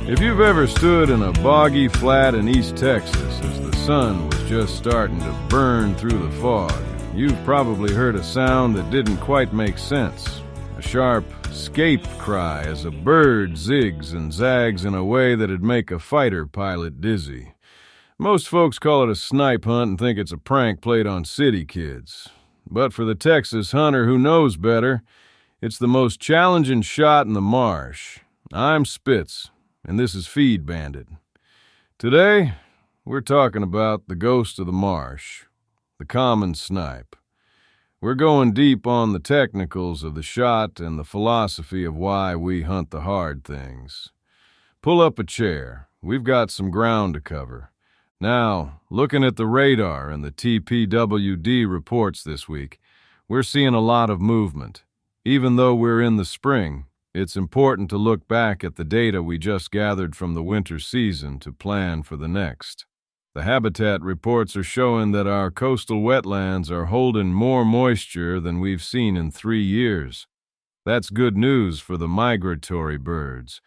If you've ever stood in a boggy flat in East Texas as the sun was just starting to burn through the fog, you've probably heard a sound that didn't quite make sense. A sharp scape cry as a bird zigs and zags in a way that'd make a fighter pilot dizzy. Most folks call it a snipe hunt and think it's a prank played on city kids. But for the Texas hunter who knows better, it's the most challenging shot in the marsh. I'm Spitz, and this is Feed Bandit. Today, we're talking about the ghost of the marsh, the common snipe. We're going deep on the technicals of the shot and the philosophy of why we hunt the hard things. Pull up a chair. We've got some ground to cover. Now, looking at the radar and the TPWD reports this week, we're seeing a lot of movement. Even though we're in the spring, it's important to look back at the data we just gathered from the winter season to plan for the next. The habitat reports are showing that our coastal wetlands are holding more moisture than we've seen in 3 years. That's good news for the migratory birds.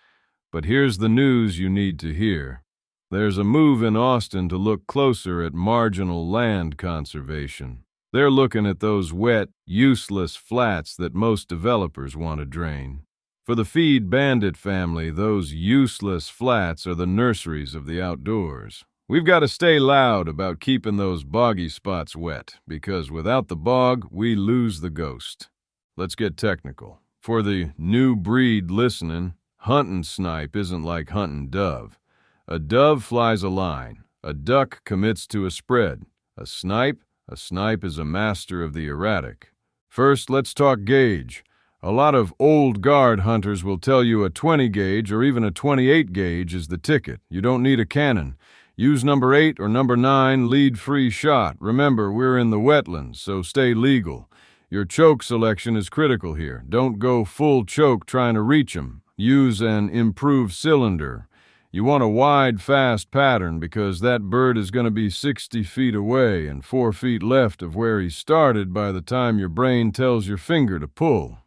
But here's the news you need to hear. There's a move in Austin to look closer at marginal land conservation. They're looking at those wet, useless flats that most developers want to drain. For the Feed Bandit family, those useless flats are the nurseries of the outdoors. We've got to stay loud about keeping those boggy spots wet, because without the bog, we lose the ghost. Let's get technical. For the new breed listening, hunting snipe isn't like hunting dove. A dove flies a line. A duck commits to a spread. A snipe is a master of the erratic. First, let's talk gauge. A lot of old guard hunters will tell you a 20 gauge or even a 28 gauge is the ticket. You don't need a cannon. Use number 8 or number 9 lead-free shot. Remember, we're in the wetlands, so stay legal. Your choke selection is critical here. Don't go full choke trying to reach them. Use an improved cylinder. You want a wide, fast pattern because that bird is going to be 60 feet away and 4 feet left of where he started by the time your brain tells your finger to pull.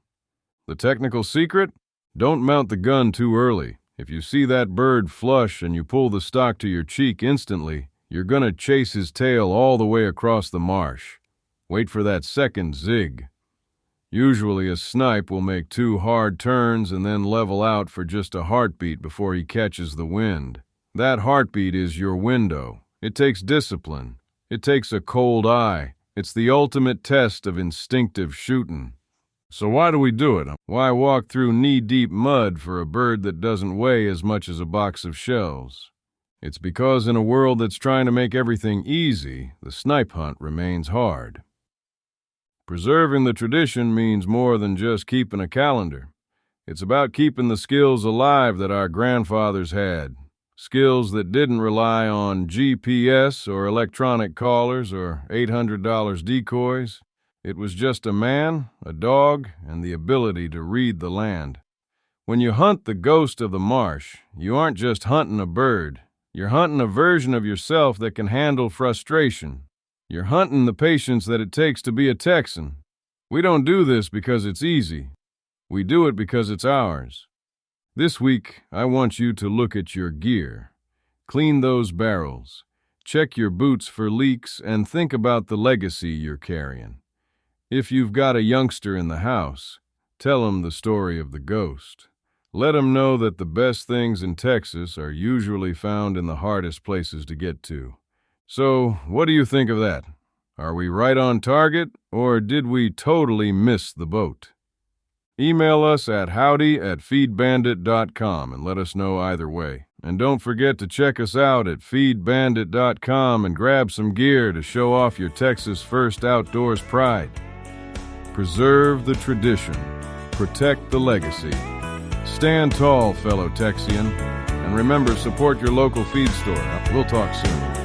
The technical secret? Don't mount the gun too early. If you see that bird flush and you pull the stock to your cheek instantly, you're going to chase his tail all the way across the marsh. Wait for that second zig. Usually a snipe will make 2 hard turns and then level out for just a heartbeat before he catches the wind. That heartbeat is your window. It takes discipline. It takes a cold eye. It's the ultimate test of instinctive shooting. So why do we do it? Why walk through knee-deep mud for a bird that doesn't weigh as much as a box of shells? It's because in a world that's trying to make everything easy, the snipe hunt remains hard. Preserving the tradition means more than just keeping a calendar. It's about keeping the skills alive that our grandfathers had. Skills that didn't rely on GPS or electronic collars or $800 decoys. It was just a man, a dog, and the ability to read the land. When you hunt the ghost of the marsh, you aren't just hunting a bird. You're hunting a version of yourself that can handle frustration. You're hunting the patience that it takes to be a Texan. We don't do this because it's easy. We do it because it's ours. This week, I want you to look at your gear. Clean those barrels. Check your boots for leaks and think about the legacy you're carrying. If you've got a youngster in the house, tell him the story of the ghost. Let him know that the best things in Texas are usually found in the hardest places to get to. So, what do you think of that? Are we right on target, or did we totally miss the boat? Email us at howdy@feedbandit.com and let us know either way. And don't forget to check us out at feedbandit.com and grab some gear to show off your Texas First Outdoors pride. Preserve the tradition. Protect the legacy. Stand tall, fellow Texian. And remember, support your local feed store. We'll talk soon.